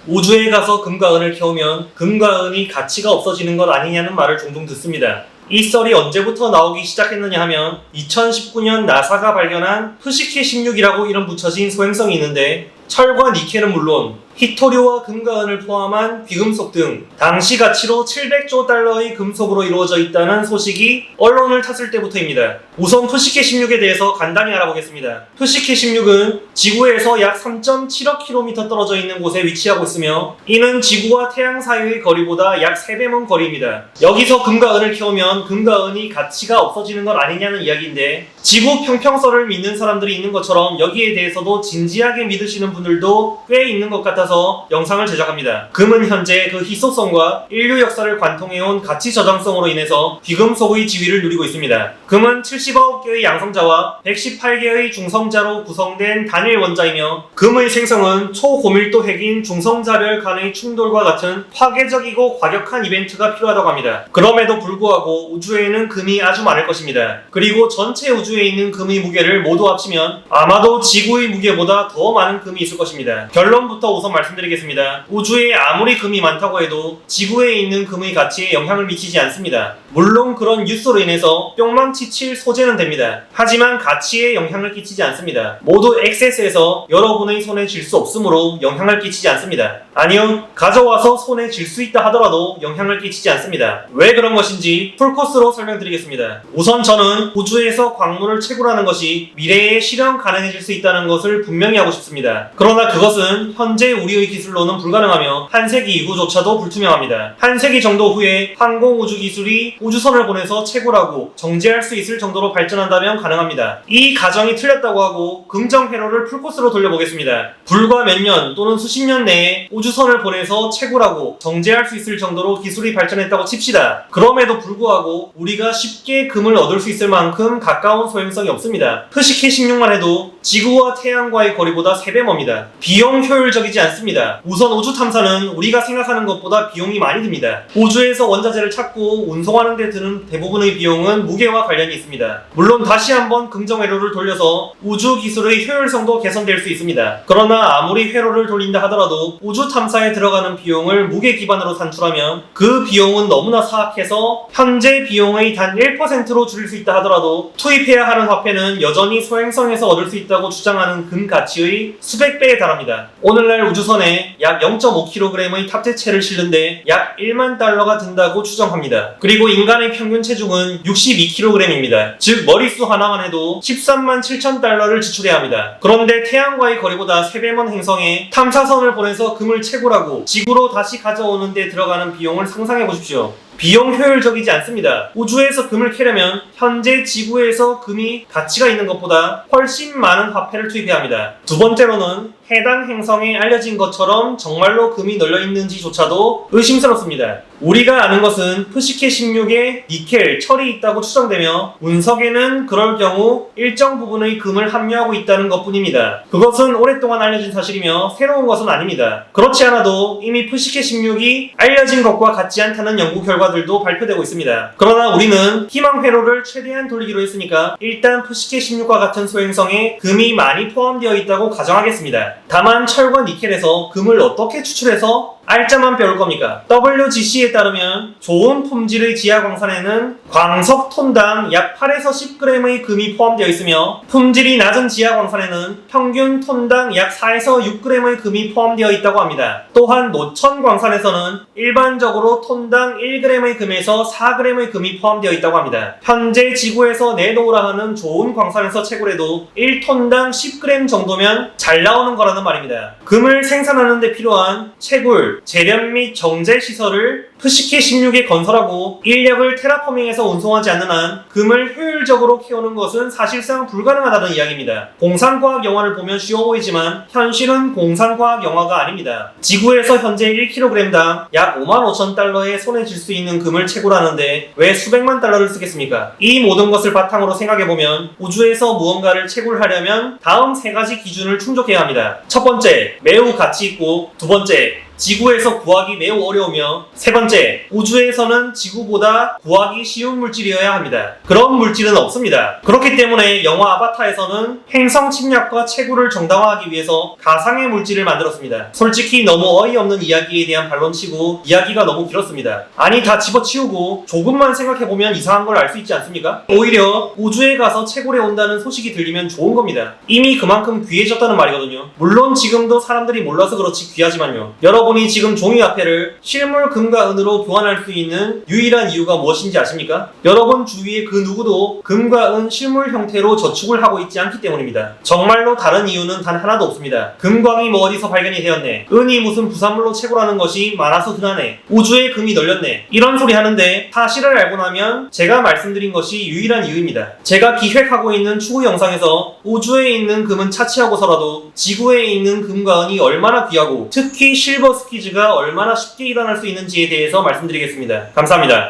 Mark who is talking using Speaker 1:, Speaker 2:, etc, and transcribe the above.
Speaker 1: 우주에 가서 금과 은을 캐오면 금과 은이 가치가 없어지는 것 아니냐는 말을 종종 듣습니다. 이 썰이 언제부터 나오기 시작했느냐 하면 2019년 나사가 발견한 푸시케 16이라고 이름 붙여진 소행성이 있는데 철과 니켈은 물론 히토류와 금과 은을 포함한 귀금속 등 당시 가치로 700조 달러의 금속으로 이루어져 있다는 소식이 언론을 탔을 때부터입니다. 우선 푸시케 16에 대해서 간단히 알아보겠습니다. 푸시케 16은 지구에서 약 3.7억 km 떨어져 있는 곳에 위치하고 있으며 이는 지구와 태양 사이의 거리보다 약 3배 먼 거리입니다. 여기서 금과 은을 캐오면 금과 은이 가치가 없어지는 것 아니냐는 이야기인데 지구 평평설을 믿는 사람들이 있는 것처럼 여기에 대해서도 진지하게 믿으시는 분들도 꽤 있는 것 같아서 영상을 제작합니다. 금은 현재 그 희소성과 인류 역사를 관통해온 가치 저장성으로 인해서 귀금속의 지위를 누리고 있습니다. 금은 70억 개의 양성자와 118개의 중성자로 구성된 단일 원자이며 금의 생성은 초고밀도 핵인 중성자별 간의 충돌과 같은 파괴적이고 과격한 이벤트가 필요하다고 합니다. 그럼에도 불구하고 우주에는 금이 아주 많을 것입니다. 그리고 전체 우주에 있는 금의 무게를 모두 합치면 아마도 지구의 무게보다 더 많은 금이 있을 것입니다. 결론부터 우선 말씀드리겠습니다. 우주에 아무리 금이 많다고 해도 지구에 있는 금의 가치에 영향을 미치지 않습니다. 물론 그런 뉴스로 인해서 뿅망치칠 소재는 됩니다. 하지만 가치에 영향을 끼치지 않습니다. 모두 액세스에서 여러분의 손에 쥘 수 없으므로 영향을 끼치지 않습니다. 아니요, 가져와서 손에 쥘 수 있다 하더라도 영향을 끼치지 않습니다. 왜 그런 것인지 풀코스로 설명드리겠습니다. 우선 저는 우주에서 광물을 채굴하는 것이 미래에 실현 가능해질 수 있다는 것을 분명히 하고 싶습니다. 그러나 그것은 현재 우리의 기술로는 불가능하며 한 세기 이후조차도 불투명합니다. 한 세기 정도 후에 항공우주 기술이 우주선을 보내서 채굴하고 정제할 수 있을 정도로 발전한다면 가능합니다. 이 가정이 틀렸다고 하고 긍정 회로를 풀코스로 돌려보겠습니다. 불과 몇 년 또는 수십 년 내에 우주선을 보내서 채굴하고 정제할 수 있을 정도로 기술이 발전했다고 칩시다. 그럼에도 불구하고 우리가 쉽게 금을 얻을 수 있을 만큼 가까운 소행성이 없습니다. 푸시케 16만 해도 지구와 태양과의 거리보다 3배 멉니다. 비용 효율적이지 않습니다. 우선 우주 탐사는 우리가 생각하는 것보다 비용이 많이 듭니다. 우주에서 원자재를 찾고 운송하는 데 드는 대부분의 비용은 무게와 관련이 있습니다. 물론 다시 한번 긍정 회로를 돌려서 우주 기술의 효율성도 개선될 수 있습니다. 그러나 아무리 회로를 돌린다 하더라도 우주 탐사에 들어가는 비용을 무게 기반으로 산출하면 그 비용은 너무나 사악해서 현재 비용의 단 1%로 줄일 수 있다 하더라도 투입해야 하는 화폐는 여전히 소행성에서 얻을 수 있다고 주장하는 금 가치의 수백 배에 달합니다. 오늘날 우주선에 약 0.5kg의 탑재체를 실는데 약 1만 달러가 든다고 추정합니다. 그리고 인간의 평균 체중은 62kg입니다. 즉 머릿수 하나만 해도 13만 7천 달러를 지출해야 합니다. 그런데 태양과의 거리보다 3배 먼 행성에 탐사선을 보내서 금을 채굴하고 지구로 다시 가져오는 데 들어가는 비용을 상상해 보십시오. 비용 효율적이지 않습니다. 우주에서 금을 캐려면 현재 지구에서 금이 가치가 있는 것보다 훨씬 많은 화폐를 투입해야 합니다. 두 번째로는 해당 행성에 알려진 것처럼 정말로 금이 널려있는지조차도 의심스럽습니다. 우리가 아는 것은 푸시케 16에 니켈, 철이 있다고 추정되며 운석에는 그럴 경우 일정 부분의 금을 함유하고 있다는 것뿐입니다. 그것은 오랫동안 알려진 사실이며 새로운 것은 아닙니다. 그렇지 않아도 이미 푸시케 16이 알려진 것과 같지 않다는 연구 결과들도 발표되고 있습니다. 그러나 우리는 희망 회로를 최대한 돌리기로 했으니까 일단 푸시케 16과 같은 소행성에 금이 많이 포함되어 있다고 가정하겠습니다. 다만 철과 니켈에서 금을 어떻게 추출해서 알짜만 배울 겁니까? WGC에 따르면 좋은 품질의 지하광산에는 광석 톤당 약 8에서 10g의 금이 포함되어 있으며 품질이 낮은 지하광산에는 평균 톤당 약 4에서 6g의 금이 포함되어 있다고 합니다. 또한 노천 광산에서는 일반적으로 톤당 1g의 금에서 4g의 금이 포함되어 있다고 합니다. 현재 지구에서 내놓으라 하는 좋은 광산에서 채굴해도 1톤당 10g 정도면 잘 나오는 거라는 말입니다. 금을 생산하는 데 필요한 채굴, 재련 및 정제 시설을 푸시케 16에 건설하고 인력을 테라포밍해서 운송하지 않는 한 금을 효율적으로 캐오는 것은 사실상 불가능하다는 이야기입니다. 공상과학 영화를 보면 쉬워 보이지만 현실은 공상과학 영화가 아닙니다. 지구에서 현재 1kg당 약 55,000달러에 손에 쥘 수 있는 금을 채굴하는데 왜 수백만 달러를 쓰겠습니까? 이 모든 것을 바탕으로 생각해보면 우주에서 무언가를 채굴하려면 다음 3가지 기준을 충족해야 합니다. 첫 번째, 매우 가치 있고, 두 번째, 지구에서 구하기 매우 어려우며, 세 번째, 우주에서는 지구보다 구하기 쉬운 물질이어야 합니다. 그런 물질은 없습니다. 그렇기 때문에 영화 아바타에서는 행성 침략과 채굴을 정당화하기 위해서 가상의 물질을 만들었습니다. 솔직히 너무 어이없는 이야기에 대한 반론치고 이야기가 너무 길었습니다. 아니, 다 집어치우고 조금만 생각해보면 이상한 걸 알 수 있지 않습니까? 오히려 우주에 가서 채굴해 온다는 소식이 들리면 좋은 겁니다. 이미 그만큼 귀해졌다는 말이거든요. 물론 지금도 사람들이 몰라서 그렇지 귀하지만요. 여러분이 지금 종이화폐를 실물 금과 은으로 교환할 수 있는 유일한 이유가 무엇인지 아십니까? 여러분 주위에 그 누구도 금과 은 실물 형태로 저축을 하고 있지 않기 때문입니다. 정말로 다른 이유는 단 하나도 없습니다. 금광이 뭐 어디서 발견이 되었네, 은이 무슨 부산물로 채굴하는 것이 많아서 흔하네, 우주에 금이 널렸네, 이런 소리 하는데 사실을 알고 나면 제가 말씀드린 것이 유일한 이유입니다. 제가 기획하고 있는 추후 영상에서 우주에 있는 금은 차치하고서라도 지구에 있는 금과 은이 얼마나 귀하고 특히 실버 스키즈가 얼마나 쉽게 일어날 수 있는지에 대해서 말씀드리겠습니다. 감사합니다.